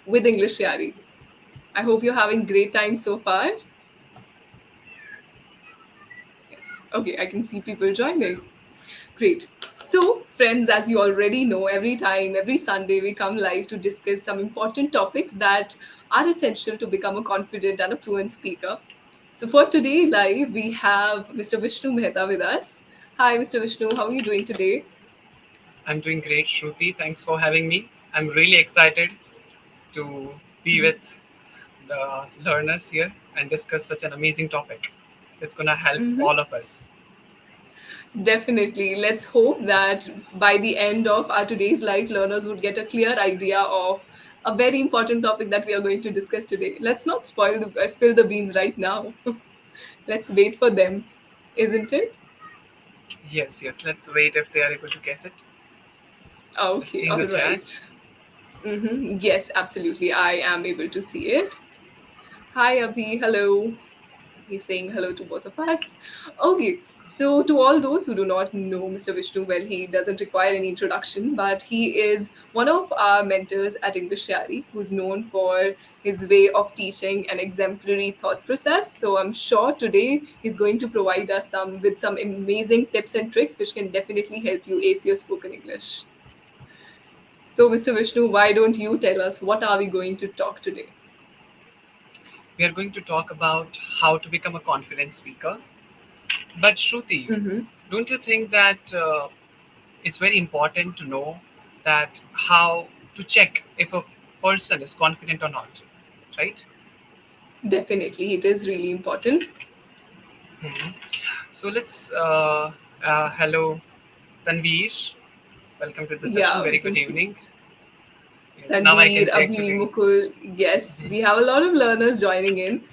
with English Yaari. I hope you're having great time so far. Yes. Okay, I can see people joining. Great. So, friends, as you already know, every time, every Sunday, we come live to discuss some important topics that are essential to become a confident and a fluent speaker. So, for today live, we have Mr. Vishnu Mehta with us. Hi, Mr. Vishnu. How are you doing today? I'm doing great, Shruti. Thanks for having me. I'm really excited to be with the learners here and discuss such an amazing topic. It's going to help all of us. Definitely. Let's hope that by the end of our today's live, learners would get a clear idea of a very important topic that we are going to discuss today. Let's not spill the beans right now. Let's wait for them, isn't it? Yes, yes. Let's wait if they are able to guess it. Let's Okay, see in the all right. chat. Yes, absolutely. I am able to see it. Hi, Abhi. Hello. He's saying hello to both of us. Okay, so to all those who do not know Mr. Vishnu, well, he doesn't require any introduction, but he is one of our mentors at EnglishYaari, who's known for his way of teaching an exemplary thought process. So I'm sure today he's going to provide us some amazing tips and tricks which can definitely help you ace your spoken English. So, Mr. Vishnu, why don't you tell us what are we going to talk today? We are going to talk about how to become a confident speaker. But Shruti, don't you think that it's very important to know that how to check if a person is confident or not, right? Definitely, it is really important. Mhm. So let's hello Tanveer. Welcome to the session. Yeah, we Very can good see. evening. Yes, now I Tanveer, can say Abhi, actually. Mukul. Yes, we have a lot of learners joining in.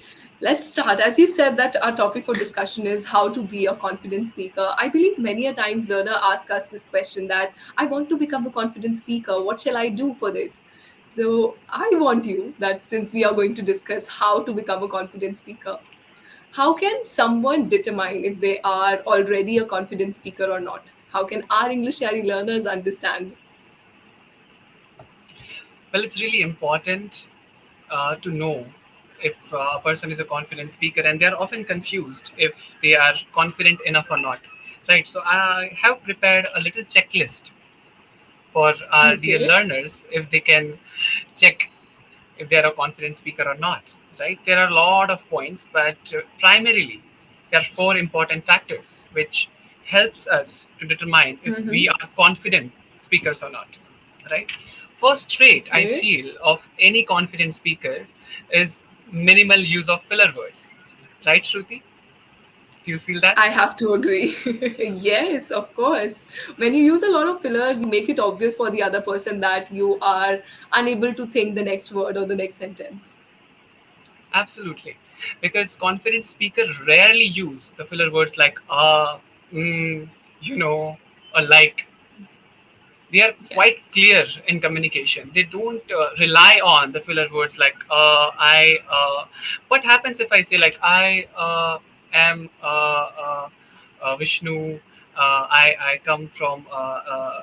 Let's start. As you said, that our topic for discussion is how to be a confident speaker. I believe many a times learner ask us this question that I want to become a confident speaker. What shall I do for it? So I want you that since we are going to discuss how to become a confident speaker, how can someone determine if they are already a confident speaker or not? How can our English Yari learners understand? Well, it's really important to know if a person is a confident speaker, and they are often confused if they are confident enough or not. Right. So I have prepared a little checklist for our dear Okay. learners if they can check if they are a confident speaker or not. Right. There are a lot of points, but primarily there are four important factors which helps us to determine if we are confident speakers or not. Right. First trait I Okay. feel of any confident speaker is minimal use of filler words. Right, Shruti? Do you feel that? I have to agree. Yes, of course. When you use a lot of fillers, you make it obvious for the other person that you are unable to think the next word or the next sentence. Absolutely. Because confident speakers rarely use the filler words like mm, you know, or like. They are Yes. quite clear in communication. They don't rely on the filler words like I. What happens if I say like I am Vishnu? I come from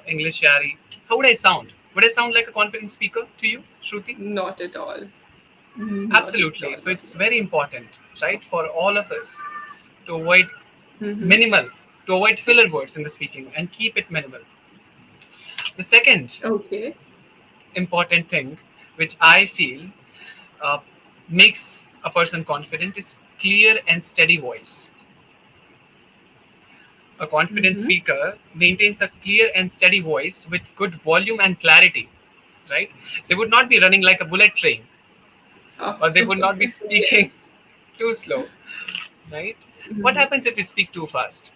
English Yaari. How would I sound? Would I sound like a confident speaker to you, Shruti? Not at all. Not at Absolutely. all. So Not at it's all. very important, right, for all of us to avoid minimal, to avoid filler words in the speaking and keep it minimal. The second Okay. important thing, which I feel uh, makes a person confident, is clear and steady voice. A confident speaker maintains a clear and steady voice with good volume and clarity, right? They would not be running like a bullet train, Oh, or they would not be speaking yes. too slow, right? What happens if you speak too fast?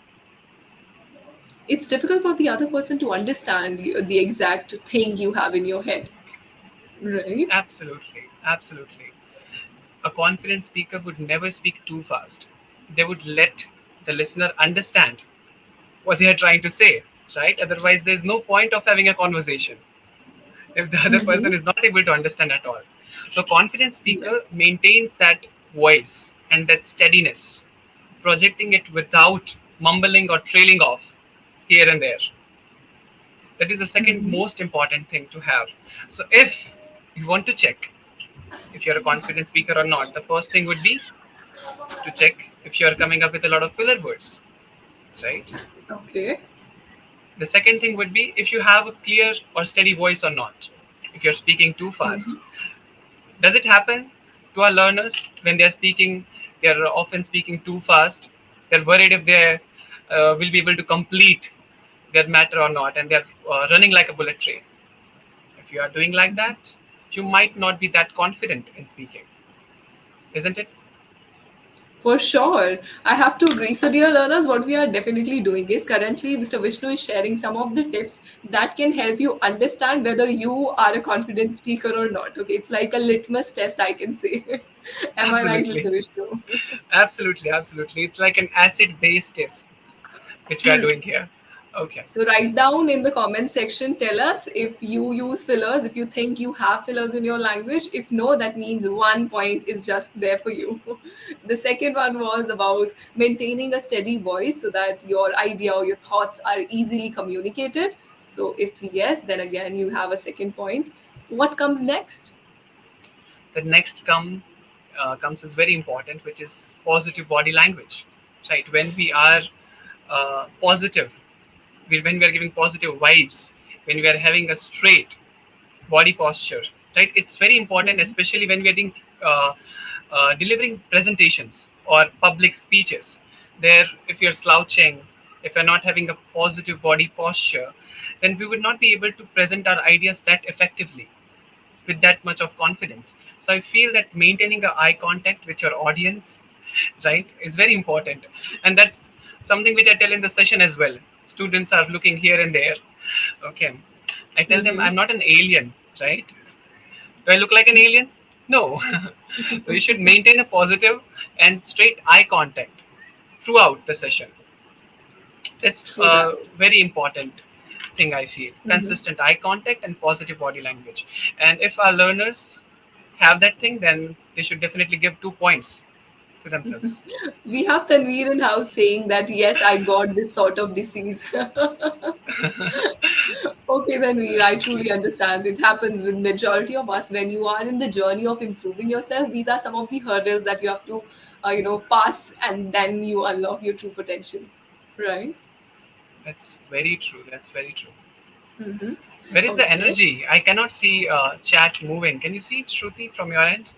It's difficult for the other person to understand the exact thing you have in your head, right? Absolutely, absolutely. A confident speaker would never speak too fast. They would let the listener understand what they are trying to say, right? Otherwise, there's no point of having a conversation if the other person is not able to understand at all. So, confident Yeah. speaker maintains that voice and that steadiness, projecting it without mumbling or trailing off here and there. That is the second most important thing to have. So, if you want to check if you're a confident speaker or not. The first thing would be to check if you're coming up with a lot of filler words, right? Okay. The second thing would be if you have a clear or steady voice or not. If you're speaking too fast, does it happen to our learners when they're speaking? They're often speaking too fast. They're worried if they will be able to complete their matter or not, and they're running like a bullet train. If you are doing like that, you might not be that confident in speaking, isn't it? For sure. I have to agree. So, dear learners, what we are definitely doing is currently Mr. Vishnu is sharing some of the tips that can help you understand whether you are a confident speaker or not. Okay, it's like a litmus test, I can say. Am I right, Absolutely. Mr. Vishnu? Absolutely, absolutely. It's like an acid-based test which we are doing here. Okay. So write down in the comment section, tell us if you use fillers, if you think you have fillers in your language. If no, that means 1 point is just there for you. The second one was about maintaining a steady voice so that your idea or your thoughts are easily communicated. So if yes, then again you have a second point. What comes next? The next comes is very important, which is positive body language, right? When we are positive, when we are giving positive vibes, when we are having a straight body posture, right? It's very important, especially when we are doing delivering presentations or public speeches. There, if you're slouching, if you're not having a positive body posture, then we would not be able to present our ideas that effectively with that much of confidence. So I feel that maintaining a eye contact with your audience, right, is very important, and that's something which I tell in the session as well. Students are looking here and there. Okay, I tell them Mm-hmm. I'm not an alien, right? Do I look like an alien? No. So you should maintain a positive and straight eye contact throughout the session. That's True that. a very important thing, I feel. Mm-hmm. Consistent eye contact and positive body language. And if our learners have that thing, then they should definitely give 2 points to themselves. We have Tanveer in house saying that yes, I got this sort of disease. Okay, then I Definitely. truly understand. It happens with majority of us when you are in the journey of improving yourself. These are some of the hurdles that you have to, pass, and then you unlock your true potential, right? That's very true. That's very true. Mm-hmm. Where is the Okay. energy? I cannot see chat moving. Can you see it, Shruti, from your end?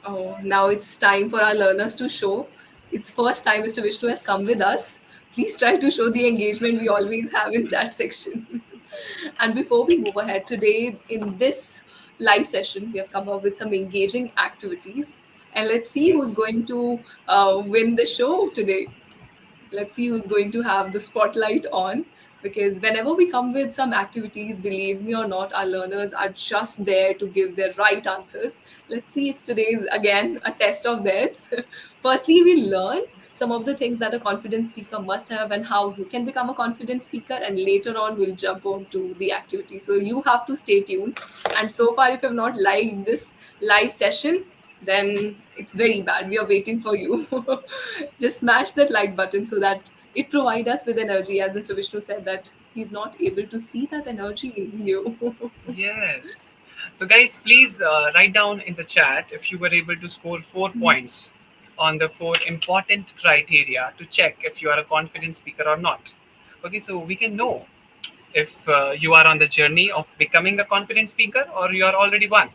Oh, now it's time for our learners to show. It's first time Mr. Vishnu has come with us. Please try to show the engagement we always have in chat section. And before we move ahead today in this live session, we have come up with some engaging activities. And let's see who's Yes. going to win the show today. Let's see who's going to have the spotlight on. Because whenever we come with some activities, believe me or not, our learners are just there to give their right answers. Let's see, it's today's again a test of theirs. Firstly, we learn some of the things that a confident speaker must have and how you can become a confident speaker, and later on we'll jump on to the activity. So you have to stay tuned. And so far, if you have not liked this live session, then it's very bad. We are waiting for you. Just smash that like button so that it provides us with energy. As Mr. Vishnu said, that he's not able to see that energy in you. Yes. So, guys, please write down in the chat if you were able to score 4 points on the four important criteria to check if you are a confident speaker or not. Okay, so we can know if you are on the journey of becoming a confident speaker or you are already one.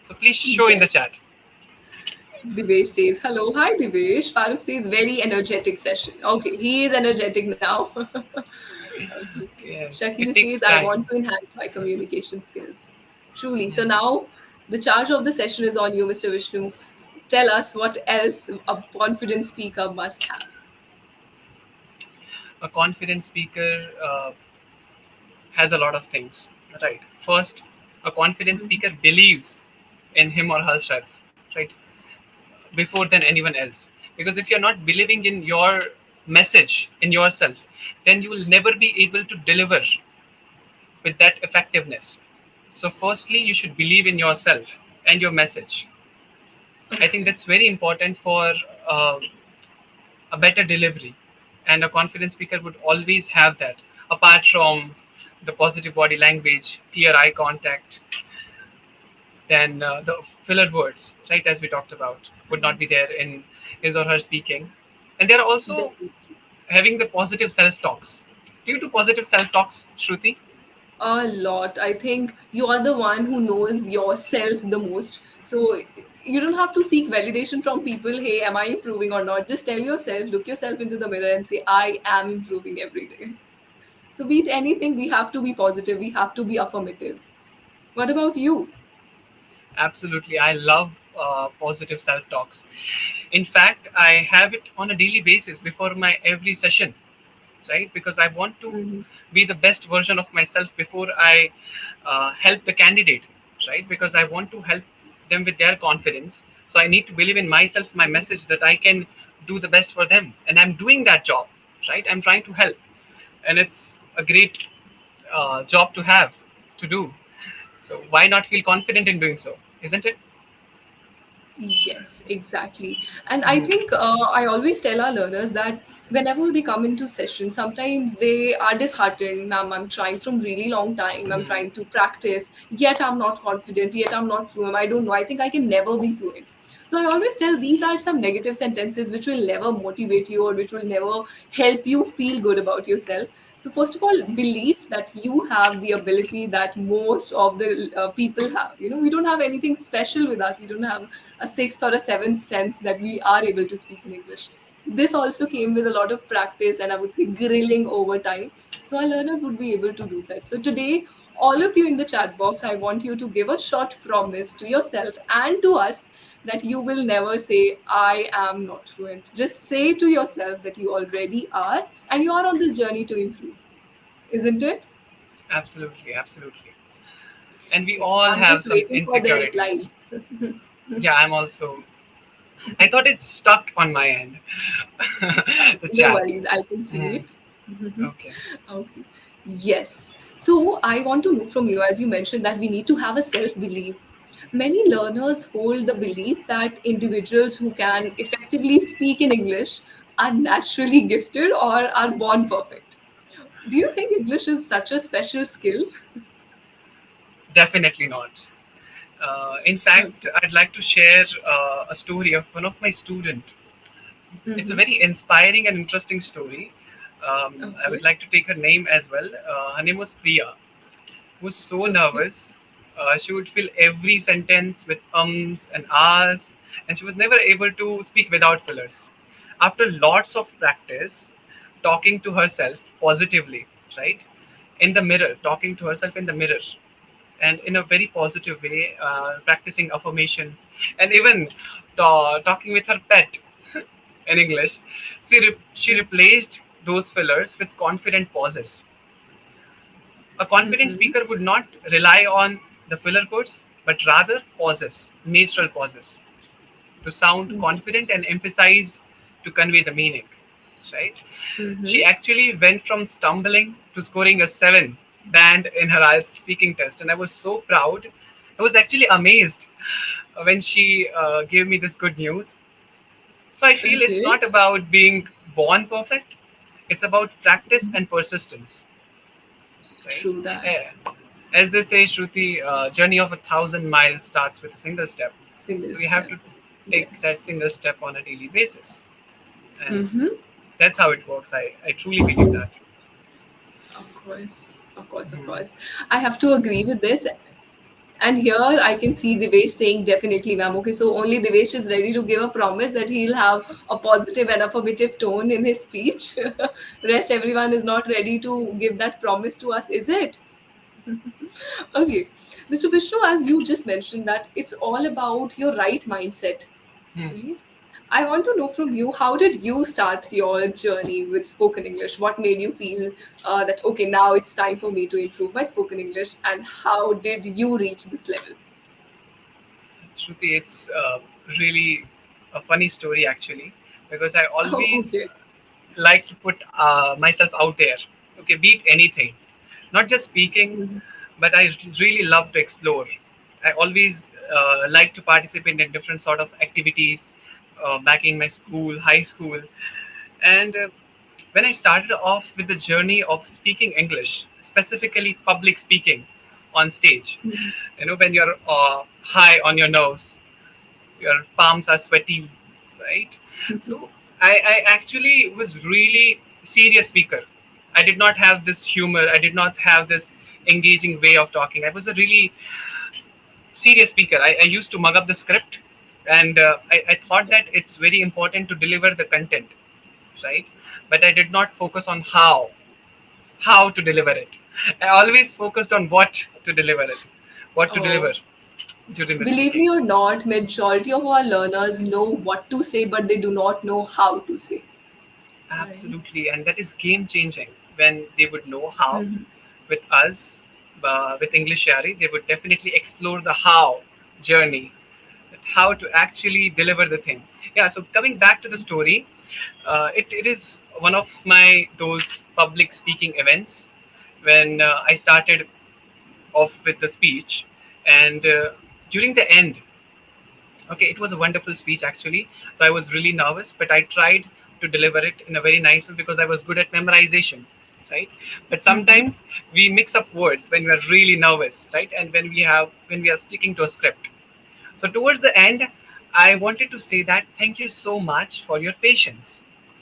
So, please show in the Yes. chat. Divesh says, hello. Hi, Divesh. Farooq says, very energetic session. Okay, he is energetic now. Okay. Yes, Shakil it says, takes I time. want to enhance my communication skills. Truly. So Yeah. now the charge of the session is on you, Mr. Vishnu. Tell us what else a confident speaker must have. A confident speaker has a lot of things, right? First, a confident speaker believes in him or herself, right? Before than anyone else. Because if you're not believing in your message, in yourself, then you will never be able to deliver with that effectiveness. So, firstly, you should believe in yourself and your message. I think Okay. that's very important for uh, a better delivery. And a confident speaker would always have that, apart from the positive body language, clear eye contact, then the filler words, right, as we talked about, would not be there in his or her speaking. And they're also Definitely. having the positive self talks. Do you do positive self talks, Shruti? A lot. I think you are the one who knows yourself the most. So you don't have to seek validation from people. Hey, am I improving or not? Just tell yourself, look yourself into the mirror and say, I am improving every day. So be it anything, we have to be positive. We have to be affirmative. What about you? Absolutely. I love positive self talks. In fact, I have it on a daily basis before my every session, right? Because I want to Hmm. be the best version of myself before I help the candidate, right? Because I want to help them with their confidence. So I need to believe in myself, my message, that I can do the best for them. And I'm doing that job, right? I'm trying to help. And it's a great job to have, to do. So why not feel confident in doing so, isn't it? Yes, exactly. And I think I always tell our learners that whenever they come into session, sometimes they are disheartened. Ma'am, I'm trying from really long time. I'm trying to practice, yet I'm not confident, yet I'm not fluent. I don't know. I think I can never be fluent. So I always tell these are some negative sentences which will never motivate you or which will never help you feel good about yourself. So first of all, believe that you have the ability that most of the people have. You know, we don't have anything special with us. We don't have a sixth or a seventh sense that we are able to speak in English. This also came with a lot of practice and I would say grilling over time. So our learners would be able to do that. So today, all of you in the chat box, I want you to give a short promise to yourself and to us that you will never say, I am not fluent. Just say to yourself that you already are and you are on this journey to improve. Isn't it? Absolutely, absolutely. And we Yeah. all I'm have just some waiting for their insecurities. replies. Yeah, I'm also. I thought it's stuck on my end, the No chat. worries, I can see Hmm. it. Okay. Okay. Yes. So I want to know from you, as you mentioned, that we need to have a self belief. Many learners hold the belief that individuals who can effectively speak in English are naturally gifted or are born perfect. Do you think English is such a special skill? Definitely not. In fact, Okay. I'd like to share a story of one of my student. It's a Mm-hmm. very inspiring and interesting story. I would Okay. like to take her name as well. Her name was Priya, who was so Okay. nervous. She would fill every sentence with ums and ahs, and she was never able to speak without fillers. After lots of practice, talking to herself positively, right? In the mirror, talking to herself in the mirror, and in a very positive way, practicing affirmations, and even talking with her pet in English. She replaced those fillers with confident pauses. A confident Mm-hmm. speaker would not rely on the filler words, but rather pauses, natural pauses, to sound confident and Yes. emphasize to convey the meaning. Right? Mm-hmm. She actually went from stumbling to scoring a 7 band in her IELTS speaking test, and I was so proud. I was actually amazed when she gave me this good news. So I feel it's Okay. not about being born perfect; it's about practice and persistence, right? True that. Eh, As they say, Shruti, journey of 1,000 miles starts with a single step. Single So we have step. to take that Yes. single step on a daily basis, and Mm-hmm. that's how it works. I truly believe that. Of course, of course, of Hmm. course. I have to agree with this. And here I can see Devesh saying definitely, ma'am. Okay, so only Devesh is ready to give a promise that he'll have a positive and affirmative tone in his speech. Rest everyone is not ready to give that promise to us, is it? Okay. Mr. Vishnu, as you just mentioned that it's all about your right mindset. Hmm. Right. I want to know from you, how did you start your journey with spoken English? What made you feel that, okay, now it's time for me to improve my spoken English? And how did you reach this level? Shruti, it's really a funny story actually, because I Oh, always okay. like to put myself out there. Okay, beat anything, not just speaking, Mhm. but I really love to explore. I always like to participate in different sort of activities back in my school, high school, and when I started off with the journey of speaking English, specifically public speaking, on stage. Mhm. When you're high on your nerves, your palms are sweaty, right? So I actually was really serious speaker. I did not have this humor. I did not have this engaging way of talking. I was a really serious speaker. I used to mug up the script, and I thought that it's very important to deliver the content, right? But I did not focus on how to deliver it. I always focused on what to deliver it, what to deliver Oh, during the believe me speaking. or not, majority of our learners know what to say, but they do not know how to say. Right. Absolutely, and that is game changing when they would know how. Mhm. With us, with English Yari, they would definitely explore the how journey, how to actually deliver the thing. Yeah, so coming back to the story, it is one of my those public speaking events when I started off with the speech, and during the end, okay, it was a wonderful speech actually. So I was really nervous, but I tried to deliver it in a very nice way because I was good at memorization, right? But Mhm. sometimes we mix up words when we are really nervous, right? And when we are sticking to a script. So towards the end, I wanted to say that thank you so much for your patience.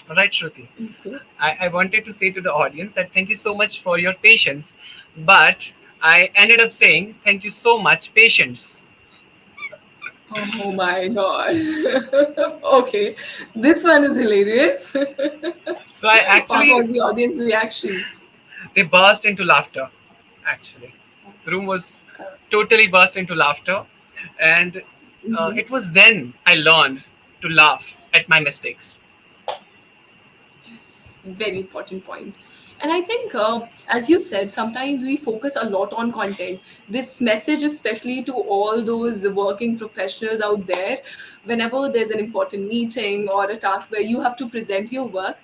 All right, Shruti. Okay. I wanted to say to the audience that thank you so much for your patience, but I ended up saying thank you so much patience. Oh my god. Okay, this one is hilarious. So I What actually was the audience reaction? they burst into laughter. Actually, the room was totally burst into laughter, and Mhm. it was then I learned to laugh at my mistakes. Yes, very important point. And I think, as you said, sometimes we focus a lot on content. This message, especially to all those working professionals out there, whenever there's an important meeting or a task where you have to present your work,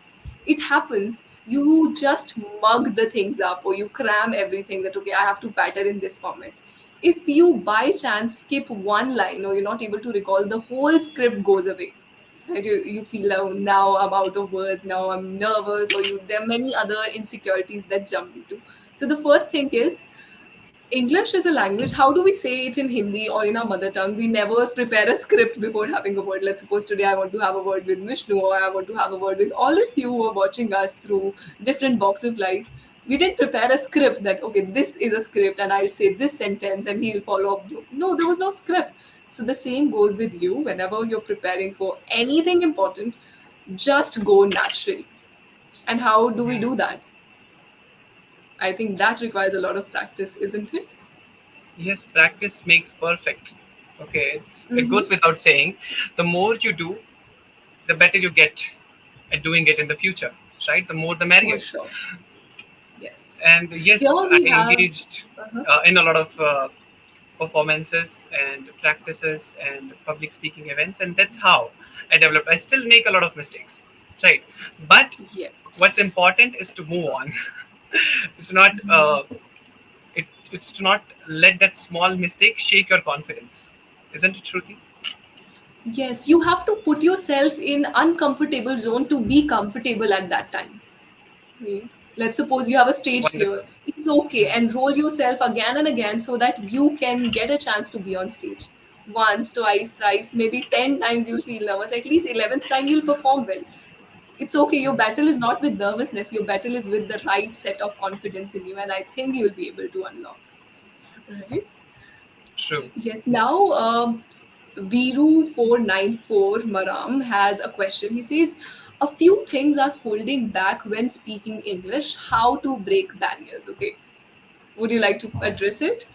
it happens. You just mug the things up or you cram everything that, okay, I have to pattern in this format. If you by chance skip one line or you're not able to recall, the whole script goes away. Right? You feel, oh, now I'm out of words, now I'm nervous, or there are many other insecurities that jump into. So the first thing is, English is a language. How do we say it in Hindi or in our mother tongue? We never prepare a script before having a word. Let's suppose today I want to have a word with Vishnu, or I want to have a word with all of you who are watching us through different box of life. We didn't prepare a script that, okay, this is a script and I'll say this sentence and he'll follow up. No, there was no script. So the same goes with you. Whenever you're preparing for anything important, just go naturally. And how do we do that? I think that requires a lot of practice, isn't it? Yes, practice makes perfect. Okay, it Mm-hmm. goes without saying. The more you do, the better you get at doing it in the future, right? The more the For merrier. sure. Yes. And Here yes, I we have. engaged Uh-huh. in a lot of performances and practices and public speaking events, and that's how I developed. I still make a lot of mistakes, right? But Yes. what's important is to move on. It's not it's to not let that small mistake shake your confidence, isn't it, Shruti? Yes, you have to put yourself in uncomfortable zone to be comfortable at that time. Right? Let's suppose you have a stage fear. Wonderful. It's okay. Enroll yourself again and again so that you can get a chance to be on stage. Once, twice, thrice, maybe 10 times you'll feel nervous. At least 11th time you'll perform well. It's okay. Your battle is not with nervousness. Your battle is with the right set of confidence in you. And I think you'll be able to unlock. Right? True. Yes. Now, Viru494 Maram has a question. He says, a few things are holding back when speaking English. How to break barriers? Okay. Would you like to address it?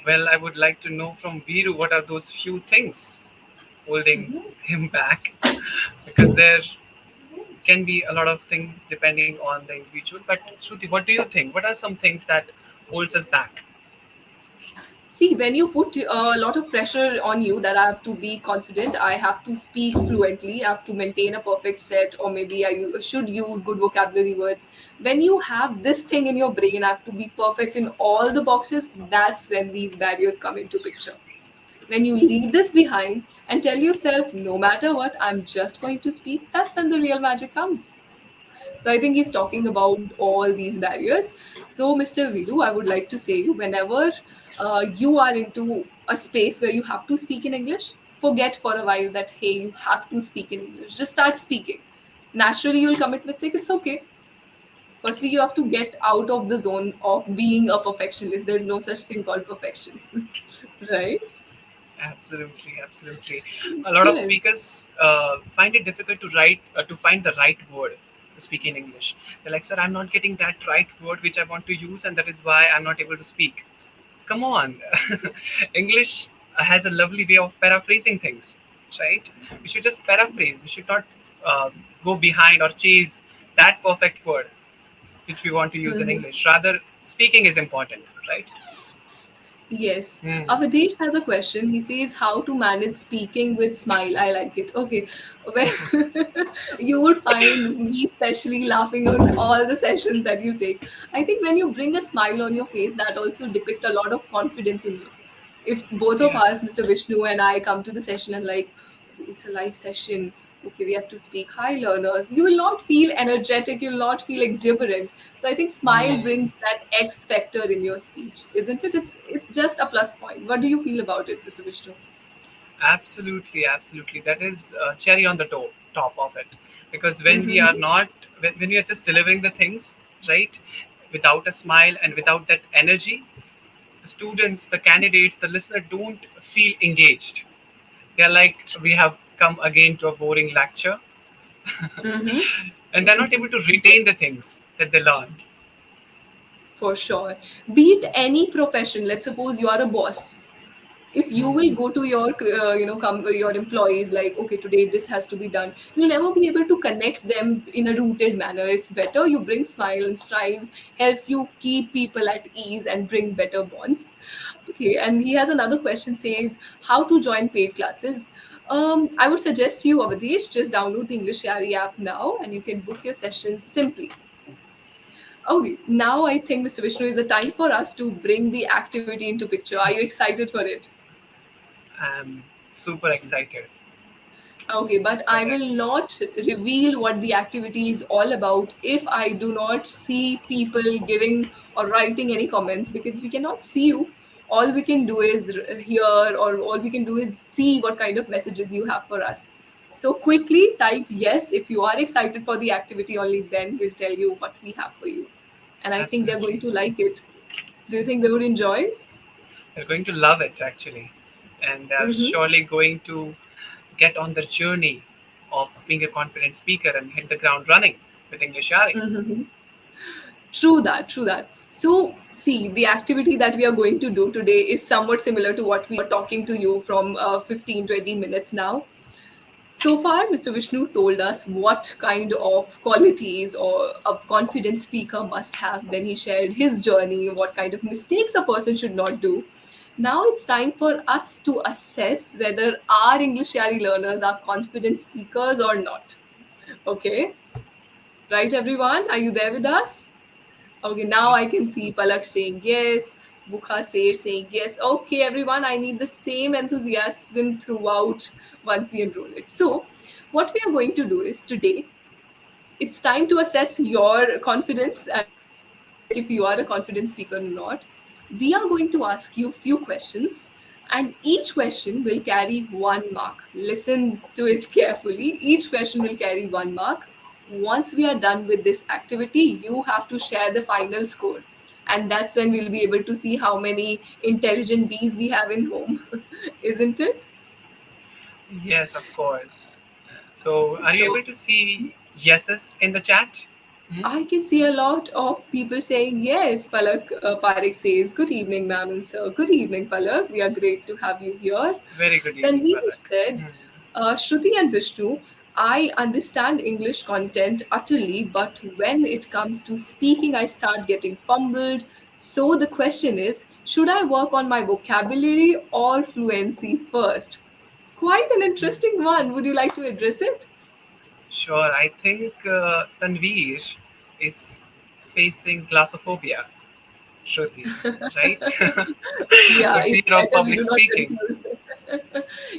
Well, I would like to know from Viru what are those few things holding Mhm. him back, because there can be a lot of things depending on the individual. But Shruti, what do you think? What are some things that holds us back? See, when you put a lot of pressure on you that I have to be confident, I have to speak fluently, I have to maintain a perfect set, or maybe should use good vocabulary words. When you have this thing in your brain, I have to be perfect in all the boxes, that's when these barriers come into picture. When you leave this behind and tell yourself, no matter what, I'm just going to speak, that's when the real magic comes. So I think he's talking about all these barriers. So, Mr. Vidu, I would like to say, whenever you are into a space where you have to speak in English, forget for a while that, hey, you have to speak in English. Just start speaking. Naturally, you'll commit mistake. It's okay. Firstly, you have to get out of the zone of being a perfectionist. There's no such thing called perfection, right? Absolutely, absolutely. A lot of Yes. speakers find it difficult to find the right word to speak in English. They're like, "Sir, I'm not getting that right word which I want to use, and that is why I'm not able to speak." Come on, Yes. English has a lovely way of paraphrasing things, right? We should just paraphrase. We should not uh, go behind or chase that perfect word which we want to use in Mhm. English. Rather, speaking is important, right? Yes. Hmm. Avadesh has a question. He says, how to manage speaking with smile. I like it. Okay. Well, you would find me especially laughing on all the sessions that you take. I think when you bring a smile on your face, that also depict a lot of confidence in you. If both of Yeah. us, Mr. Vishnu and I, come to the session and like, "Oh, it's a live session. Okay, we have to speak. Hi, learners." You will not feel energetic. You'll not feel exuberant. So I think smile Hmm. brings that X factor in your speech, isn't it? It's just a plus point. What do you feel about it, Mr. Vishnu? Absolutely, absolutely. That is cherry on the top of it. Because when we are Mm-hmm. not, when we are just delivering the things, right, without a smile and without that energy, the students, the candidates, the listener don't feel engaged. They're like, we have come again to a boring lecture, Mm-hmm. and they're not able to retain the things that they learn. For sure. Be it any profession. Let's suppose you are a boss. If you will go to your your employees like, okay, today this has to be done, you'll never be able to connect them in a rooted manner. It's better you bring smile and strive, helps you keep people at ease and bring better bonds. Okay, and he has another question, says, how to join paid classes. I would suggest you, Avadish, just download the English Yaari app now and you can book your sessions simply. Okay, now I think, Mr. Vishnu, is the time for us to bring the activity into picture. Are you excited for it? I'm super excited Okay, but for I that. will not reveal what the activity is all about if I do not see people giving or writing any comments, because we cannot see you. All we can do is hear, or all we can do is see what kind of messages you have for us. So quickly type yes if you are excited for the activity, only then we'll tell you what we have for you. And I think they're going Absolutely. to like it. Do you think they would enjoy? They're going to love it actually, and they're Mm-hmm. surely going to get on the journey of being a confident speaker and hit the ground running with English Yaari. Mm-hmm. True that, true that. So, see, the activity that we are going to do today is somewhat similar to what we were talking to you from 15, 20 minutes now. So far, Mr. Vishnu told us what kind of qualities or a confident speaker must have. Then he shared his journey, what kind of mistakes a person should not do. Now it's time for us to assess whether our English Yari learners are confident speakers or not. Okay, right, everyone? Are you there with us? Okay, now I can Yes. see Palak saying yes, Bukha saying yes. Okay, everyone, I need the same enthusiasm throughout once we enroll it. So, what we are going to do is today, it's time to assess your confidence and check if you are a confident speaker or not. We are going to ask you few questions, and each question will carry 1 mark. Listen to it carefully. Each question will carry 1 mark. Once we are done with this activity, you have to share the final score. And that's when we'll be able to see how many intelligent bees we have in home, isn't it? Yes, of course. So, are you So able to see yeses in the chat? Hmm? I can see a lot of people saying yes. Palak Parekh says, "Good evening, ma'am and sir." Good evening, Palak. We are great to have you here. Very good evening, Tanveer Palak. said, Hmm. Shruti and Vishnu, I understand English content utterly, but when it comes to speaking, I start getting fumbled. So the question is, should I work on my vocabulary or fluency first? Quite an interesting one. Would you like to address it? Sure, I think Tanveer is facing glossophobia, Shruti, right? Yeah, The it's fear of better we public do not speaking. confuse.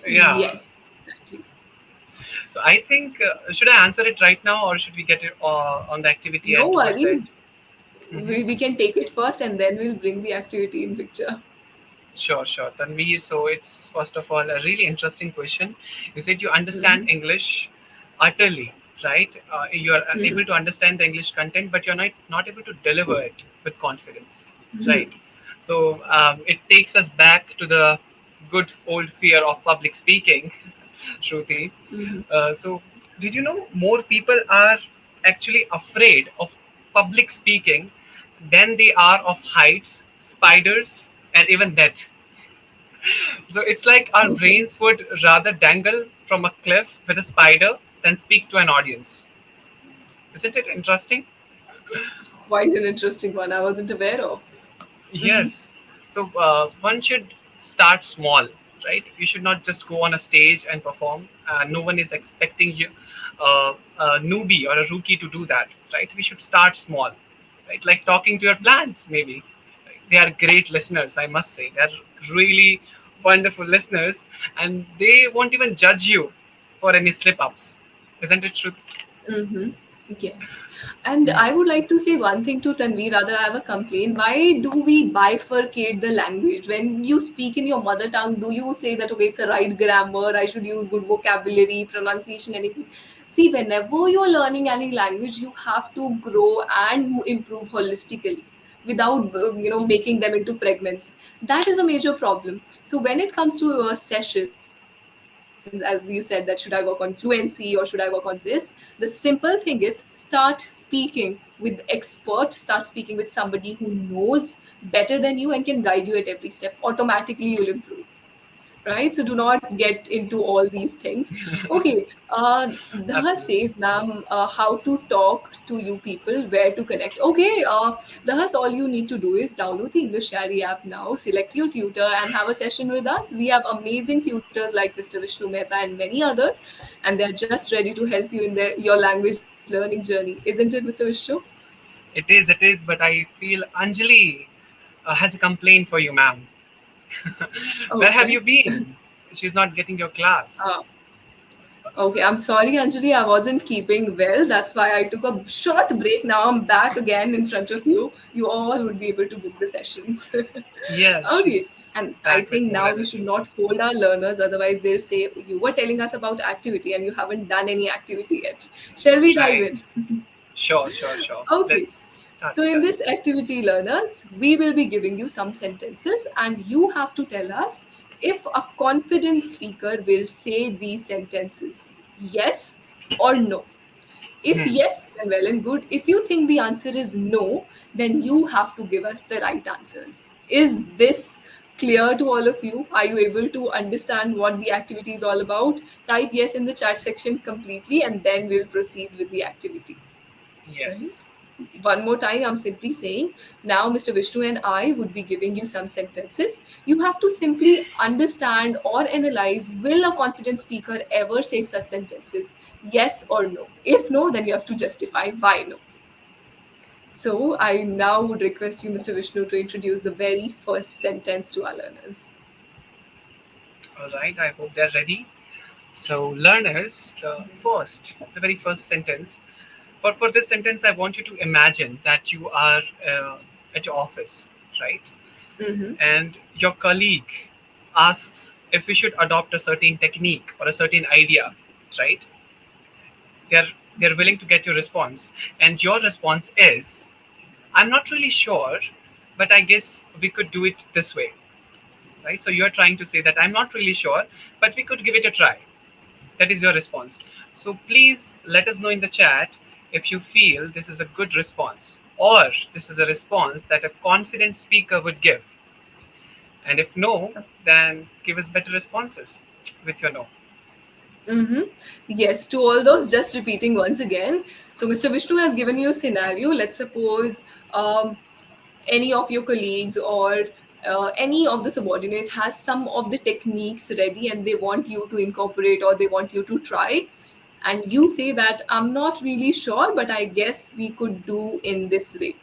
Yeah. Yes, exactly. So So I think should I answer it right now, or should we get it on the activity No and towards the end? worries. Hmm. We can take it first and then we'll bring the activity in picture. Sure, sure. Tanvi, so it's first of all a really interesting question. You said you understand Mm-hmm. English utterly, right? You are Mm-hmm. able to understand the English content, but you're not able to deliver it with confidence, right? So it takes us back to the good old fear of public speaking, Shruti. Mm-hmm. So, did you know more people are actually afraid of public speaking than they are of heights, spiders, and even death? So it's like our Okay. brains would rather dangle from a cliff with a spider than speak to an audience. Isn't it interesting? Quite an interesting one. I wasn't aware of. Mm-hmm. Yes. So one should start small, right? You should not just go on a stage and perform. No one is expecting you, a newbie or a rookie to do that, right? We should start small, right? Like talking to your plants, maybe. They are great listeners, I must say. They're really wonderful listeners, and they won't even judge you for any slip ups. Isn't it true? Mm-hmm. Yes. And I would like to say one thing to Tanvi, rather I have a complaint. Why do we bifurcate the language? When you speak in your mother tongue, do you say that, okay, it's a right grammar, I should use good vocabulary, pronunciation, anything? See, whenever you're learning any language, you have to grow and improve holistically without, making them into fragments. That is a major problem. So when it comes to sessions, as you said, that should I work on fluency or should I work on this, the simple thing is start speaking with expert, start speaking with somebody who knows better than you and can guide you at every step. Automatically you'll improve, right? So do not get into all these things. Okay, Daha says, Absolutely. ma'am, how to talk to you people, where to connect. Okay, Dahas, all you need to do is download the EnglishYaari app now, select your tutor, and have a session with us. We have amazing tutors like Mr. Vishnu Mehta and many other, and they're just ready to help you in your language learning journey. Isn't it, Mr. Vishnu? It is, but I feel Anjali has a complaint for you, ma'am. Where have Okay. you been? She's not getting your Uh, class. Okay, I'm sorry, Anjali, I wasn't keeping well. That's why I took a short break. Now I'm back again in front of you. You all would be able to book the sessions. Yes, Okay, she's and I back with think more now we should energy. not hold our learners, otherwise, they'll say, you were telling us about activity and you haven't done any activity yet. Shall we dive Right. in? Sure, sure, sure. Okay. Let's start So, with in that. this activity, learners, we will be giving you some sentences, and you have to tell us if a confident speaker will say these sentences, yes or no. If Hmm. yes, then well and good. If you think the answer is no, then you have to give us the right answers. Is this clear to all of you? Are you able to understand what the activity is all about? Type yes in the chat section completely, and then we'll proceed with the activity. Right? Yes. One more time, I'm simply saying now Mr. Vishnu and I would be giving you some sentences. You have to simply understand or analyze, will a confident speaker ever say such sentences? Yes or no? If no, then you have to justify why no. So I now would request you, Mr. Vishnu, to introduce the very first sentence to our learners. All right. I hope they're ready. So, learners, the very first sentence. For this sentence, I want you to imagine that you are at your office, right? Mm-hmm. And your colleague asks if we should adopt a certain technique or a certain idea, right? They're willing to get your response, and your response is, "I'm not really sure, but I guess we could do it this way." Right? So you're trying to say that I'm not really sure, but we could give it a try. That is your response. So please let us know in the chat if you feel this is a good response or this is a response that a confident speaker would give. And if no, then give us better responses with your no. Mm-hmm. Yes, to all those, just repeating once again. So, Mr. Vishnu has given you a scenario. Let's suppose any of your colleagues or any of the subordinate has some of the techniques ready and they want you to incorporate or they want you to try, and you say that I'm not really sure, but I guess we could do in this way.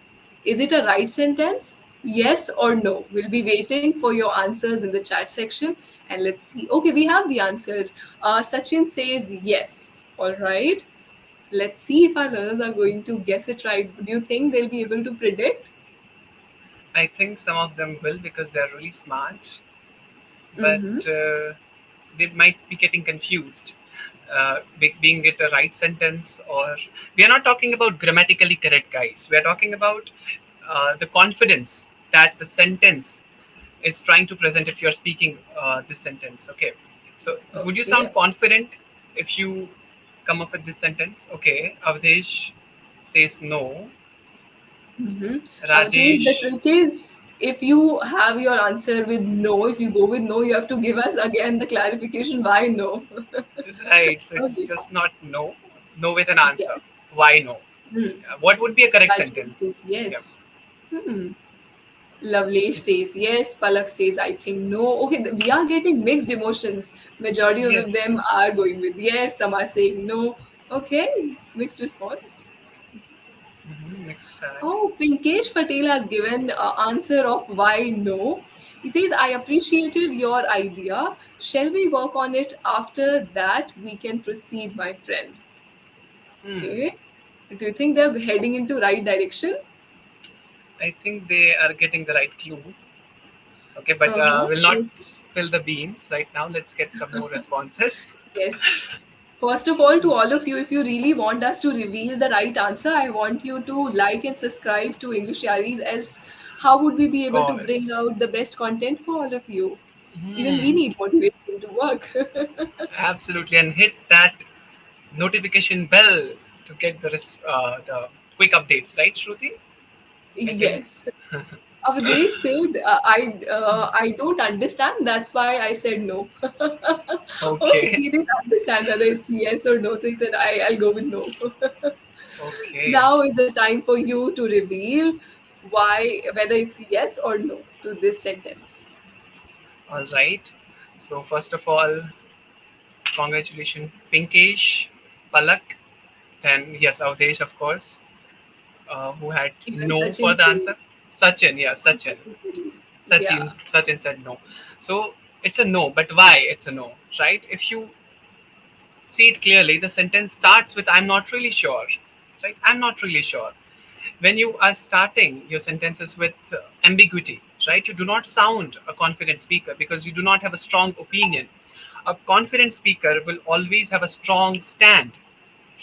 Is it a right sentence? Yes or no? We'll be waiting for your answers in the chat section, and let's see. Okay, we have the answer. Sachin says yes. All right. Let's see if our learners are going to guess it right. Do you think they'll be able to predict? I think some of them will because they're really smart, but Mm-hmm. they might be getting confused. Being it a right sentence, or we are not talking about grammatically correct, guys. We are talking about the confidence that the sentence is trying to present if you're speaking this sentence. Okay. So, would you Okay. sound confident if you come up with this sentence? Okay. Avdesh says no. Mm-hmm. Avdesh, the Rajesh, trick is if you have your answer with no, if you go with no, you have to give us again the clarification why no. right. So, it's Okay. just not no. No with an answer. Yes. Why no? Hmm. What would be a correct Rajesh sentence? says Yeah. yes. Hmm. Lavlesh says yes. Palak says I think no. Okay, we are getting mixed emotions. Majority of them Yes. are going with yes. Some are saying no. Okay, mixed response. Next tag. Oh, Pinkesh Patel has given answer of why no. He says, I appreciated your idea. Shall we work on it? After that, we can proceed, my friend. Hmm. Okay. Do you think they're heading into right direction? I think they are getting the right clue. Okay, but Uh-huh. we'll not spill the beans right now. Let's get some more responses. Yes. First of all, to all of you, if you really want us to reveal the right answer, I want you to like and subscribe to English Yaris, else how would we be Of able to bring course. out the best content for all of you? Even we Hmm. need motivation to work. Absolutely, and hit that notification bell to get the quick updates, right, Shruti? I think. Yes. Avdesh said, I don't understand. That's why I said no. Okay, Okay. he didn't understand whether it's yes or no. So he said, I'll go with no. Okay. Now is the time for you to reveal why, whether it's yes or no to this sentence. All right. So first of all, congratulations, Pinkesh, Palak, then yes, Avdesh, of course, who had Even no Sachin for the said, answer. Sachin, yeah, Sachin. Sachin said yes. Sachin, Yeah. Sachin said no. So it's a no, but why it's a no, right? If you see it clearly, the sentence starts with "I'm not really sure," right? I'm not really sure. When you are starting your sentences with ambiguity, right? You do not sound a confident speaker because you do not have a strong opinion. A confident speaker will always have a strong stand,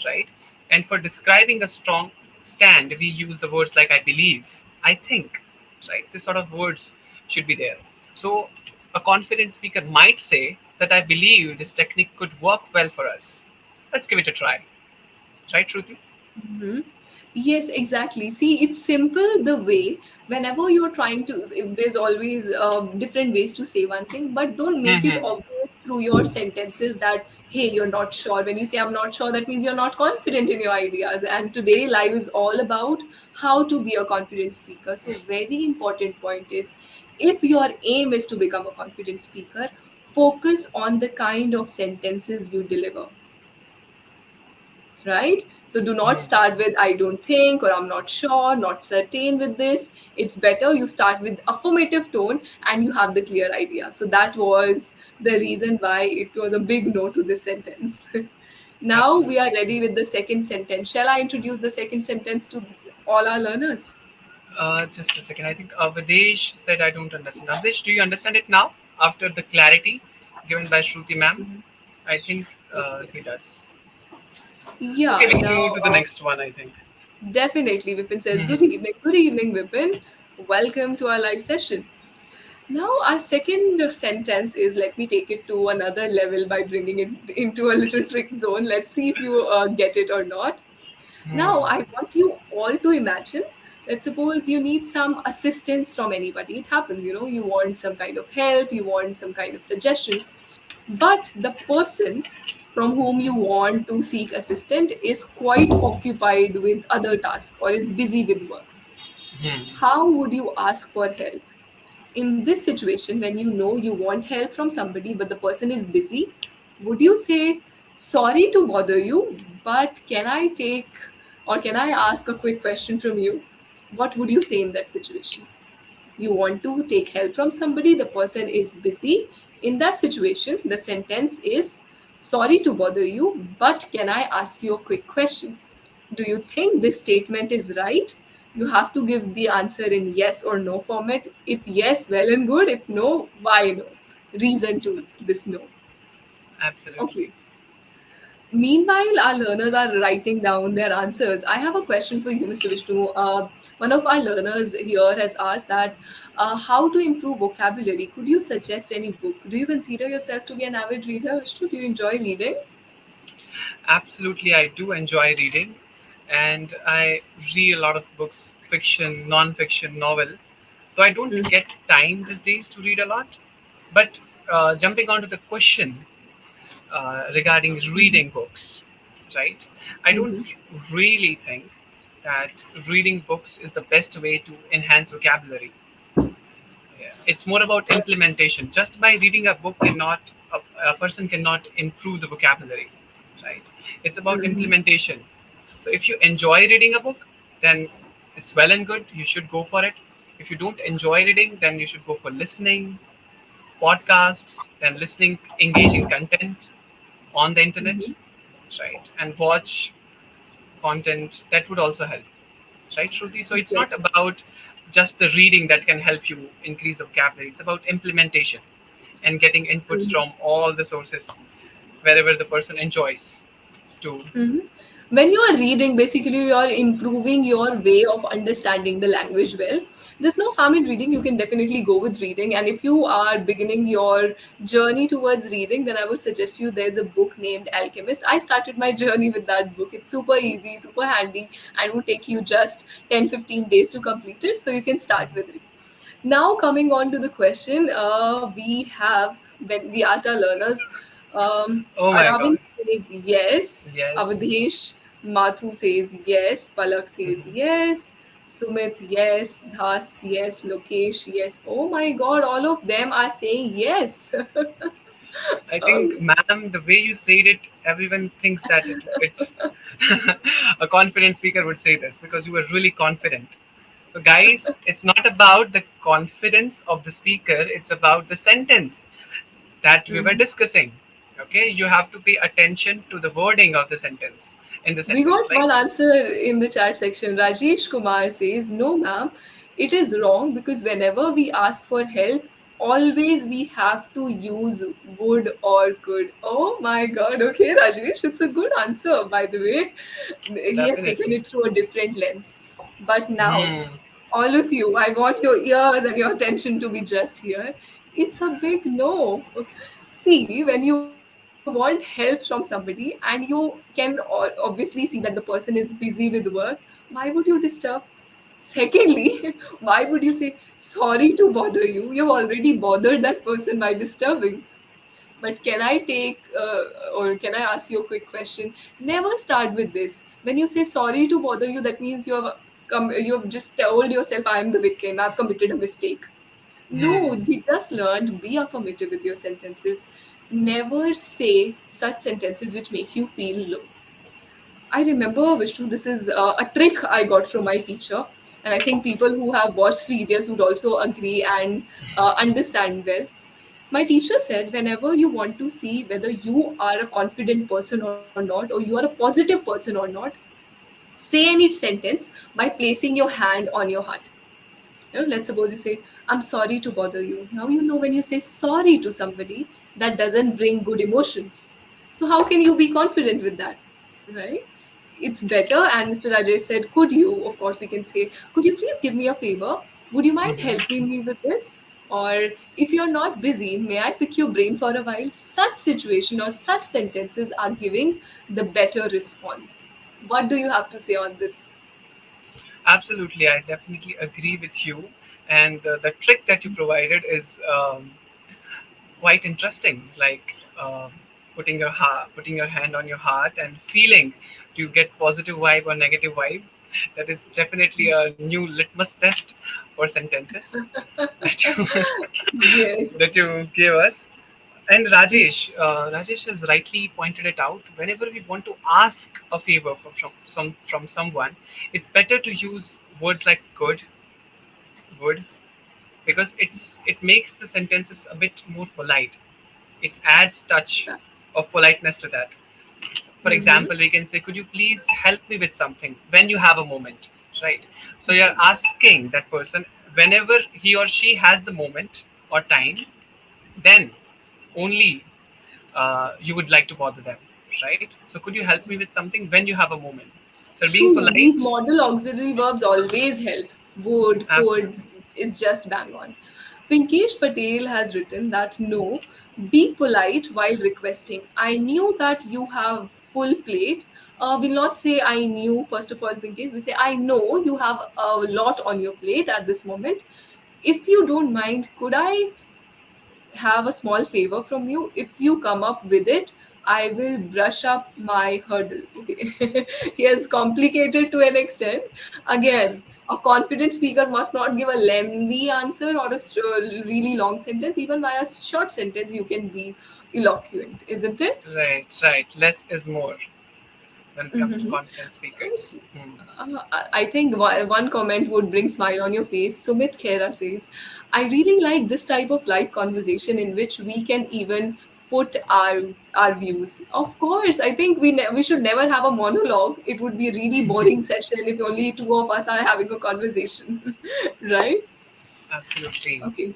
right? And for describing a strong stand, we use the words like I believe, I think, right? This sort of words should be there. So a confident speaker might say that I believe this technique could work well for us. Let's give it a try, right, Shruti? Mhm. Yes, exactly. See, it's simple the way whenever you're trying to, if there's always different ways to say one thing, but don't make it Mm-hmm. obvious through your sentences that, hey, you're not sure. When you say I'm not sure, that means you're not confident in your ideas. And today, life is all about how to be a confident speaker. So, very important point is if your aim is to become a confident speaker, focus on the kind of sentences you deliver, right? So do not start with I don't think or I'm not sure, not certain with this. It's better you start with affirmative tone and you have the clear idea. So that was the reason why it was a big no to this sentence. Now we are Absolutely. ready with the second sentence. Shall I introduce the second sentence to all our learners? Just a second. I think Videsh said I don't understand. Videsh, do you understand it now after the clarity given by Shruti ma'am? Mhm. I think Okay. he does. Okay, Yeah, we can now move to the next one, I think. definitely Vipin says Mhm. good evening. Good evening, Vipin. Welcome to our live session. Now, our second sentence is let me take it to another level by bringing it into a little trick zone. Let's see if you get it or not. Now, Hmm. I want you all to imagine. Let's suppose you need some assistance from anybody. It happens, you want some kind of help, you want some kind of suggestion, but the person from whom you want to seek assistance is quite occupied with other tasks or is busy with work. Hmm. How would you ask for help? In this situation, when you know you want help from somebody but the person is busy, would you say, sorry to bother you, but can I take or can I ask a quick question from you? What would you say in that situation? You want to take help from somebody, the person is busy. In that situation, the sentence is, Sorry to bother you, but can I ask you a quick question? Do you think this statement is right? You have to give the answer in yes or no format. If yes, well and good. If no, why no? Reason to this no. Absolutely. Okay. Meanwhile, our learners are writing down their answers. I have a question for you, Mr. Vishnu. One of our learners here has asked that how to improve vocabulary. Could you suggest any book? Do you consider yourself to be an avid reader, Vishnu? Do you enjoy reading? Absolutely, I do enjoy reading, and I read a lot of books, fiction, non-fiction, novel. So I don't Mm-hmm. get time these days to read a lot. But jumping onto the question regarding reading books, right? I don't Mm-hmm. really think that reading books is the best way to enhance vocabulary. Yeah. It's more about implementation. Just by reading a book cannot a person cannot improve the vocabulary, right? It's about Mm-hmm. implementation. So if you enjoy reading a book, then it's well and good. You should go for it. If you don't enjoy reading, then you should go for listening, podcasts, then listening engaging content on the internet, Mm-hmm. right? And watch content that would also help, right, Shruti? So it's not Yes. about just the reading that can help you increase the vocabulary. It's about implementation and getting inputs Mm-hmm. from all the sources wherever the person enjoys to. Mhm. When you are reading, basically you are improving your way of understanding the language well. There's no harm in reading. You can definitely go with reading. And if you are beginning your journey towards reading, then I would suggest you there's a book named Alchemist. I started my journey with that book. It's super easy, super handy, and will take you just 10-15 days to complete it. So you can start with it. Now, coming on to the question, we have when we asked our learners, Oh my Aravin god. says yes, Yes. Avadhesh Mathu says yes, Palak says Mhm. yes, Sumit yes, Das yes, Lokesh yes. Oh my god, all of them are saying yes. I Oh, think, ma'am, the way you said it, everyone thinks that it a confident speaker would say this because you were really confident. So, guys, it's not about the confidence of the speaker, it's about the sentence that we were mhm. discussing. Okay, you have to pay attention to the wording of the sentence in the We sentence. got Like, one answer in the chat section. Rajesh Kumar says, no, ma'am, it is wrong because whenever we ask for help, always we have to use would or could. Oh my god, okay, Rajesh, it's a good answer, by the way. He has taken definitely. it through a different lens. But now, Hmm. all of you, I want your ears and your attention to be just here. It's a big no. See, when you want help from somebody and you can obviously see that the person is busy with work, why would you disturb? Secondly, why would you say sorry to bother you? You've already bothered that person by disturbing. But can I take or can I ask you a quick question? Never start with this. When you say sorry to bother you, that means you have just told yourself I am the victim. I've committed a mistake. No, Hmm. we just learned be affirmative with your sentences. Never say such sentences which makes you feel low. I remember, Vishnu, this is a trick I got from my teacher. And I think people who have watched Three Idiots would also agree and understand well. My teacher said, whenever you want to see whether you are a confident person or not, or you are a positive person or not, say any sentence by placing your hand on your heart. Let's suppose you say, I'm sorry to bother you. Now you know when you say sorry to somebody, that doesn't bring good emotions. So how can you be confident with that? Right? It's better. And Mr. Rajesh said, could you, of course, we can say, could you please give me a favor? Would you mind Hmm. helping me with this? Or if you're not busy, may I pick your brain for a while? Such situation or such sentences are giving the better response. What do you have to say on this? Absolutely, I definitely agree with you. And the trick that you provided is quite interesting. Like putting your hand on your heart and feeling, do you get positive vibe or negative vibe? That is definitely a new litmus test for sentences that you Yes. that you gave us. And Rajesh has rightly pointed it out. Whenever we want to ask a favor from someone, it's better to use words like could, would, because it makes the sentences a bit more polite. It adds touch, of politeness to that. For Mm-hmm. example, we can say, could you please help me with something when you have a moment, right? So you're Yes. asking that person whenever he or she has the moment or time, then only you would like to bother them, right? So could you help me with something when you have a moment? So being True, these polite. modal auxiliary verbs always help. Would, could Absolutely. is just bang on. Pinkesh Patel has written that no, be polite while requesting. I knew that you have full plate. We'll not say I knew, first of all, Pinkesh. We say I know you have a lot on your plate at this moment. If you don't mind, could I have a small favor from you? If you come up with it, I will brush up my hurdle. Okay. He has complicated to an extent. Again, a confident speaker must not give a lengthy answer or a really long sentence. Even by a short sentence, you can be eloquent, isn't it? Right, right. Less is more when it comes to Mm-hmm. confident speakers. Hmm. I think one comment would bring smile on your face. Sumit Khera says, "I really like this type of live conversation in which we can even put our views." Of course, I think we should never have a monologue. It would be a really boring session if only two of us are having a conversation, right? Absolutely. Okay.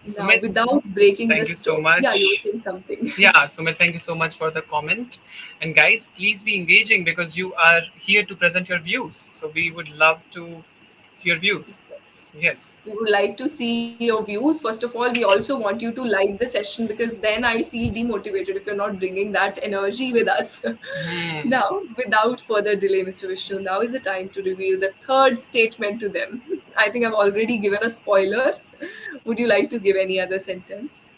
Now, Sumit, without breaking the thank you so yeah, you were much. saying something. Yeah, Sumit, thank you so much for the comment. And guys, please be engaging because you are here to present your views. So we would love to see your views. Yes. Yes. We would like to see your views. First of all, we also want you to like the session because then I'll feel demotivated if you're not bringing that energy with us. Hmm. Now, without further delay, Mr. Vishnu, now is the time to reveal the third statement to them. I think I've already given a spoiler. Would you like to give any other sentence?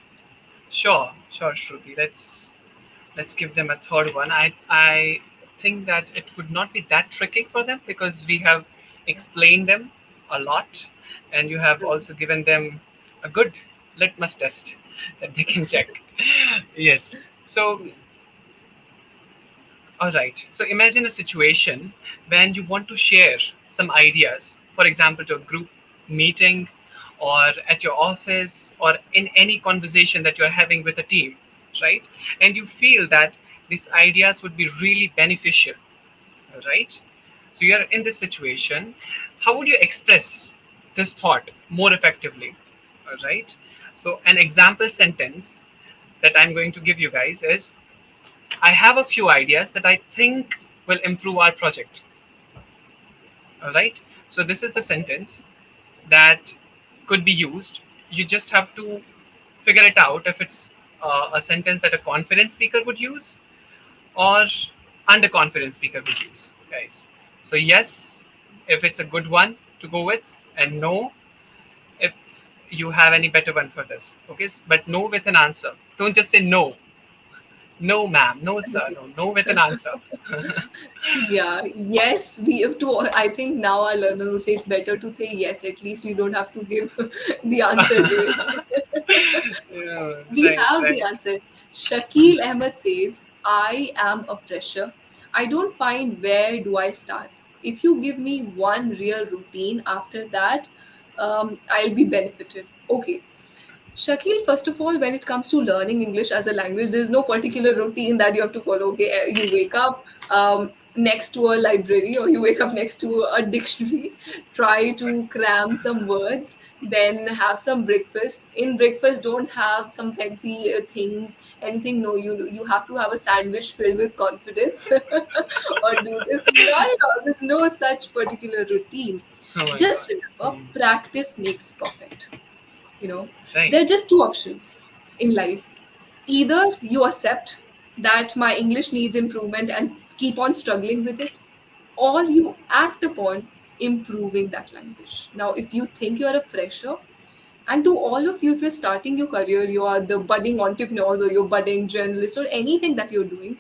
Sure, sure, Shruti. Let's give them a third one. I think that it would not be that tricky for them because we have explained them a lot, and you have also given them a good litmus test that they can check. Yes. So, Yeah. all right. So imagine a situation when you want to share some ideas, for example, to a group meeting or at your office or in any conversation that you're having with a team, right? And you feel that these ideas would be really beneficial, right? So you're in this situation. How would you express this thought more effectively, right? So an example sentence that I'm going to give you guys is, I have a few ideas that I think will improve our project. All right. So this is the sentence that could be used. You just have to figure it out if it's a sentence that a confident speaker would use or underconfident speaker would use, guys. So yes, if it's a good one to go with, and no, if you have any better one for this. Okay, but no with an answer. Don't just say no. No, ma'am. No, sir. No. No with an answer. Yeah, yes, we have to. I think now our learner would say it's better to say yes. At least we don't have to give the answer to it. Yeah, We right, have the right. answer. Shakil Ahmed says, I am a fresher. I don't find where do I start. If you give me one real routine after that, I'll be benefited. Okay. Shakil, first of all, when it comes to learning English as a language, there's no particular routine that you have to follow. Okay, you wake up next to a library or you wake up next to a dictionary, try to cram some words, then have some breakfast. In breakfast, don't have some fancy things, anything. No, you have to have a sandwich filled with confidence or do this. Not at all. There's no such particular routine. Oh my Just god. remember, Hmm. practice makes perfect. You know, Right. there are just two options in life. Either you accept that my English needs improvement and keep on struggling with it, or you act upon improving that language. Now, if you think you're a fresher, and to all of you, if you're starting your career, you are the budding entrepreneurs or you're budding journalists or anything that you're doing,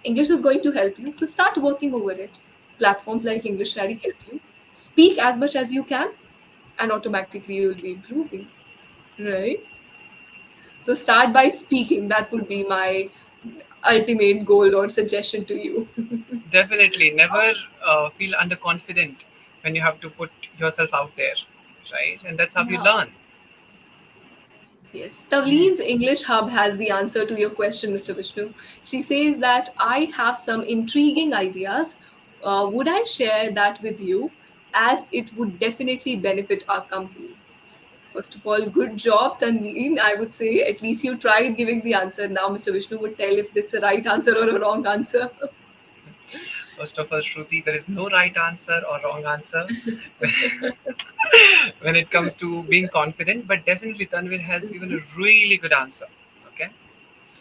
English is going to help you. So start working over it. Platforms like EnglishYaari help you. Speak as much as you can, and automatically you will be improving. Right? So start by speaking. That would be my ultimate goal or suggestion to you. Definitely. Never feel underconfident when you have to put yourself out there, right? And that's how you Yeah. learn. Yes, Hmm. Tavleen's English Hub has the answer to your question, Mr. Vishnu. She says that I have some intriguing ideas. Would I share that with you, as it would definitely benefit our company? First of all, good job, Tanveen. I would say at least you tried giving the answer. Now, Mr. Vishnu would tell if it's a right answer or a wrong answer. First of all, Shruti, there is no right answer or wrong answer when it comes to being confident, but definitely Tanvir has given a really good answer. Okay.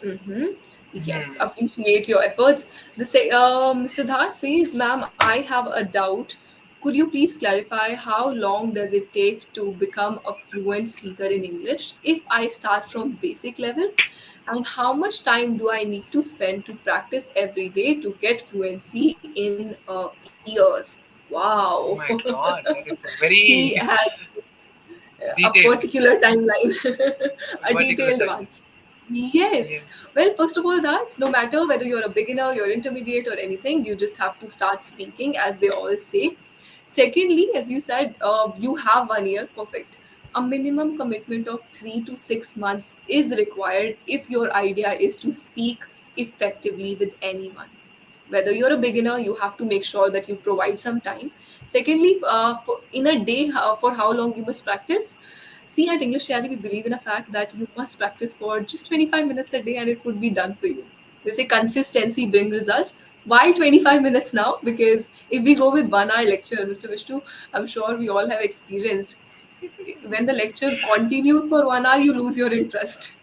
Mm-hmm. Yes, Hmm. appreciate your efforts. Mr. Dhar says, "Ma'am, I have a doubt. Could you please clarify how long does it take to become a fluent speaker in English if I start from basic level? And how much time do I need to spend to practice every day to get fluency in a year?" Wow. My God, that is a He very has a detailed, particular timeline, a particular detailed time. one. Yes. Yes. Well, first of all, that's no matter whether you're a beginner, you're intermediate, or anything, you just have to start speaking, as they all say. Secondly, as you said, you have 1 year, perfect. A minimum commitment of 3 to 6 months is required if your idea is to speak effectively with anyone. Whether you're a beginner, you have to make sure that you provide some time. Secondly, in a day, for how long you must practice. See, at English Yaari, we believe in a fact that you must practice for just 25 minutes a day and it would be done for you. They say consistency bring result. Why 25 minutes now? Because if we go with 1 hour lecture, Mr. Vishnu, I'm sure we all have experienced, when the lecture continues for 1 hour, you lose your interest,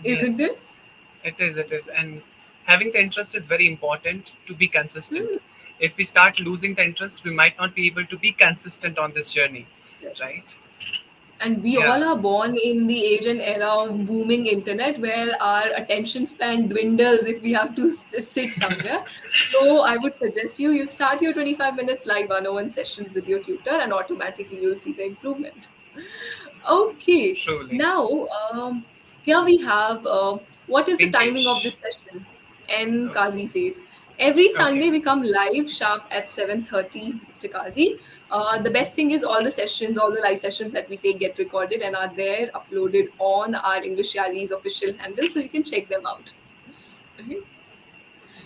isn't it? Yes, it is. It is. And having the interest is very important to be consistent. Hmm. If we start losing the interest, we might not be able to be consistent on this journey, right? Yes. And we all Yeah. are born in the age and era of booming internet where our attention span dwindles if we have to sit somewhere. So I would suggest you start your 25 minutes live 101 sessions with your tutor and automatically you'll see the improvement. Okay, Truly. now here we have what is the timing of Pinkish. this session? N Okay. Kazi says every Okay. Sunday we come live sharp at 7:30. Mr. Kazi, the best thing is all the sessions, all the live sessions that we take get recorded and are there uploaded on our English Yaari's official handle, so you can check them out. Okay.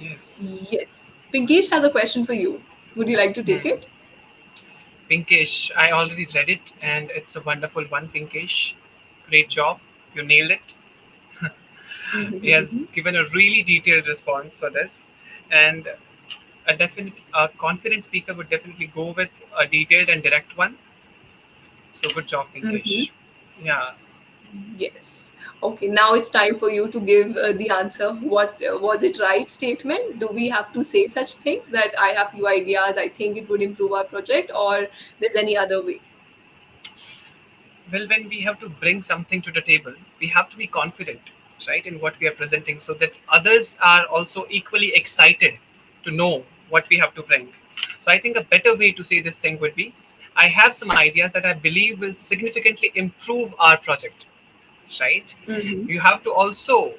Yes. Yes, Pinkesh has a question for you. Would you like to take Hmm. it? Pinkish. I already read it, and it's a wonderful one. Pinkish. Great job. You nailed it. He has given a really detailed response for this, and a confident speaker would definitely go with a detailed and direct one. So good job, Pinkesh. Yeah. Yes. Okay, now it's time for you to give the answer. What was it right statement? Do we have to say such things that I have few ideas, I think it would improve our project, or there's any other way? Well, when we have to bring something to the table, we have to be confident, right, in what we are presenting, so that others are also equally excited to know what we have to bring. So I think a better way to say this thing would be, I have some ideas that I believe will significantly improve our project, right? Mm-hmm. You have to also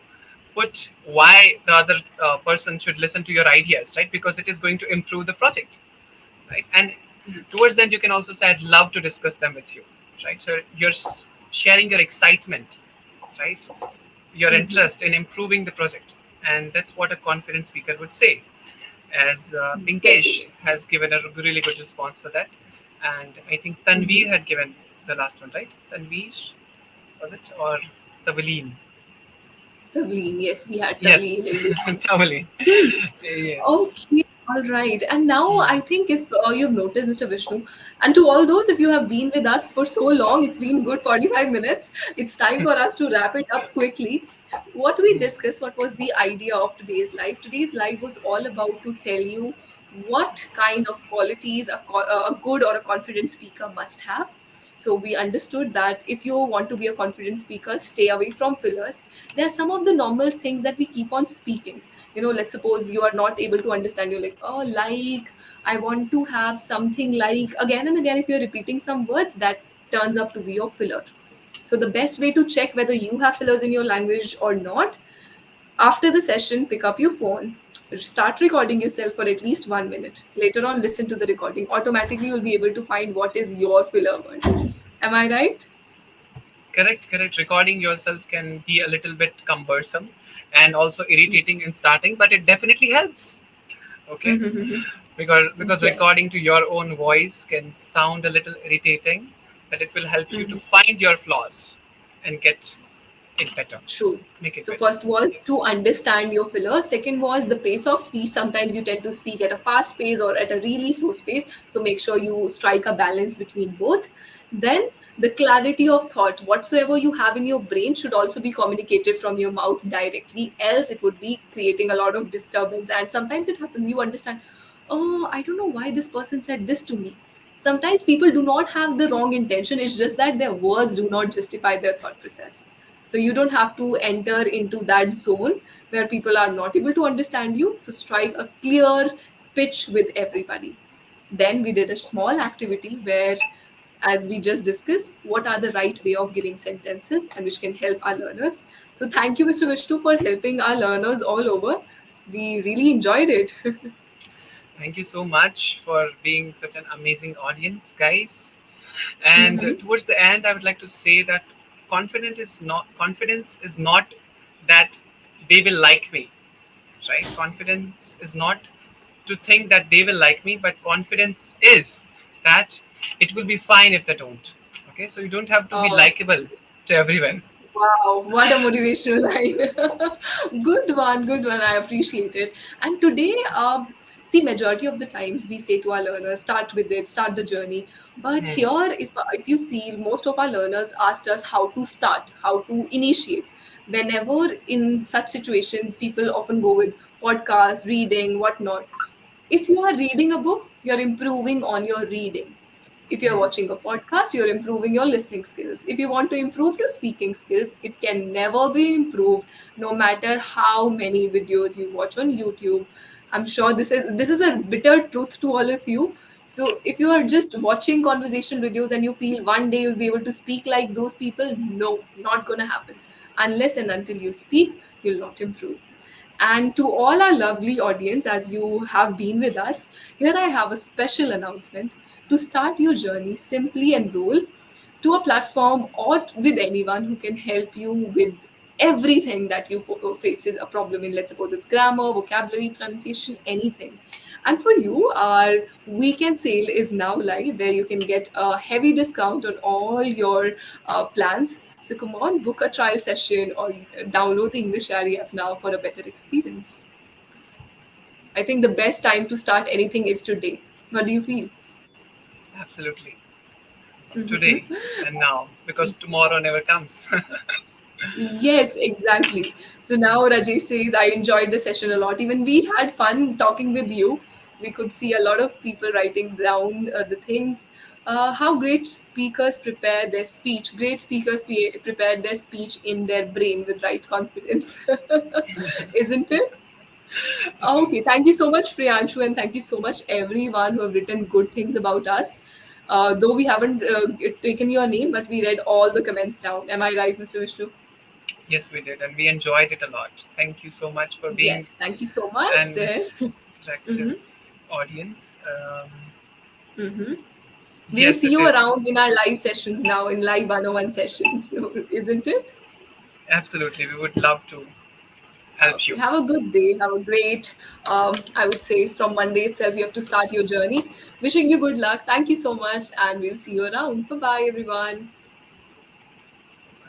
put why the other person should listen to your ideas, right? Because it is going to improve the project, right? And towards Yes. then you can also say, I'd love to discuss them with you, right? So you're sharing your excitement, right? Your Mm-hmm. interest in improving the project. And that's what a confident speaker would say. As Pinkesh Definitely. has given a really good response for that. And I think Mm-hmm. Tanveer had given the last one, right? Tanveer, was it? Or Tavaleen? Tavleen, yes, we had Yes, Tavleen in between. Tavaleen. Hmm. Yes. Okay, all right. And now Hmm. I think if you've noticed, Mr. Vishnu, and to all those, if you have been with us for so long, it's been good 45 minutes. It's time for us to wrap it up quickly. What we discussed, what was the idea of today's live? Today's live was all about to tell you what kind of qualities a good or a confident speaker must have. So we understood that if you want to be a confident speaker, stay away from fillers. There are some of the normal things that we keep on speaking. Let's suppose you are not able to understand, you're like, oh, like, I want to have something like, again and again, if you're repeating some words, that turns up to be your filler. So the best way to check whether you have fillers in your language or not, after the session, pick up your phone, start recording yourself for at least 1 minute. Later on, listen to the recording. Automatically, you'll be able to find what is your filler word. Am I right? Correct, correct. Recording yourself can be a little bit cumbersome and also irritating in starting, but it definitely helps. Okay, Mm-hmm. because Yes. recording to your own voice can sound a little irritating, but it will help you to Mhm. find your flaws and get it better, True. make it So better. first was Yes. to understand your filler. Second was the pace of speech. Sometimes you tend to speak at a fast pace or at a really slow pace. So make sure you strike a balance between both. Then the clarity of thought. Whatsoever you have in your brain should also be communicated from your mouth directly. Else it would be creating a lot of disturbance. And sometimes it happens. You understand, oh, I don't know why this person said this to me. Sometimes people do not have the wrong intention. It's just that their words do not justify their thought process. So you don't have to enter into that zone where people are not able to understand you. So strike a clear pitch with everybody. Then we did a small activity where, as we just discussed, what are the right way of giving sentences and which can help our learners. So thank you, Mr. Vishnu, for helping our learners all over. We really enjoyed it. Thank you so much for being such an amazing audience, guys. And Mhm. towards the end, I would like to say that confidence is not that they will like me, right? Confidence is not to think that they will like me, but confidence is that it will be fine if they don't. Okay, so you don't have to be Oh, likable to everyone. wow, what a motivational line. Good one, good one. I appreciate it. And today, see, majority of the times we say to our learners, start with it, start the journey. But Hmm. here, if you see, most of our learners asked us how to start, how to initiate. Whenever in such situations, people often go with podcasts, reading, whatnot. If you are reading a book, you're improving on your reading. If you're Hmm. watching a podcast, you're improving your listening skills. If you want to improve your speaking skills, it can never be improved no matter how many videos you watch on YouTube. I'm sure this is a bitter truth to all of you. So if you are just watching conversation videos and you feel one day you'll be able to speak like those people, no, not gonna happen. Unless and until you speak, you'll not improve. And to all our lovely audience, as you have been with us, here I have a special announcement. To start your journey, simply enroll to a platform or with anyone who can help you with everything that you faces a problem in. Let's suppose it's grammar, vocabulary, pronunciation, anything. And for you, our weekend sale is now live where you can get a heavy discount on all your plans. So come on, book a trial session or download the EnglishYaari app now for a better experience. I think the best time to start anything is today. What do you feel? Absolutely. Today and now, because tomorrow never comes. Yes, exactly. So now Rajesh says, I enjoyed the session a lot. Even we had fun talking with you. We could see a lot of people writing down the things. How great speakers prepare their speech. Great speakers prepare their speech in their brain with right confidence. Isn't it? It Okay, is. thank you so much, Priyanshu, and thank you so much, everyone who have written good things about us. Though we haven't taken your name, but we read all the comments down. Am I right, Mr. Vishnu? Yes, we did, and we enjoyed it a lot. Thank you so much for being Yes, thank you so much an there. interactive Hmm. audience. Hmm. We'll Yes, see it you is. around in our live sessions now, in live 101 sessions, isn't it? Absolutely. We would love to help Okay, you. have a good day. Have a great, I would say, from Monday itself, you have to start your journey. Wishing you good luck. Thank you so much, and we'll see you around. Bye bye, everyone.